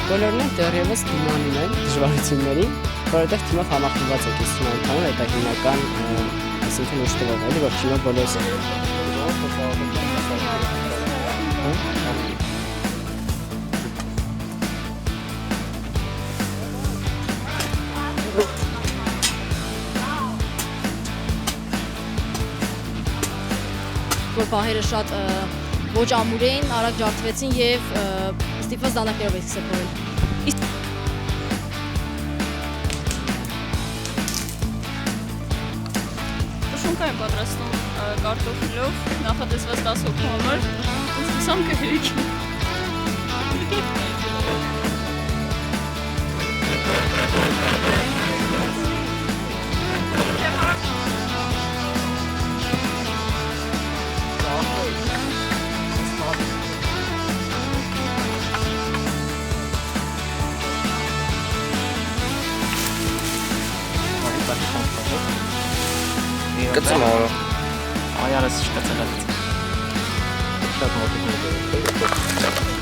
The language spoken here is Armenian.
Բոլորն են դեռևս դիմանում են դժվարություններին, որովհետև թիմը համախմբված է 50 անդամով, այդ է հիմնական, այսինքն ուշտվող էլի, որ թիմը բոլորս է։ Որ պահերը շատ ոչ ամուր էին, արագ ջարդվեցին և ստիպված դանակներով էի սկսել փորել։ Շունկա եմ պատրաստում կարտոֆիլով, նախատեսված 10 հոգու համար, ուսամ կհերիքի։ Կծում օրը։ Այարս չկացել է։ Շատ մոտիկ։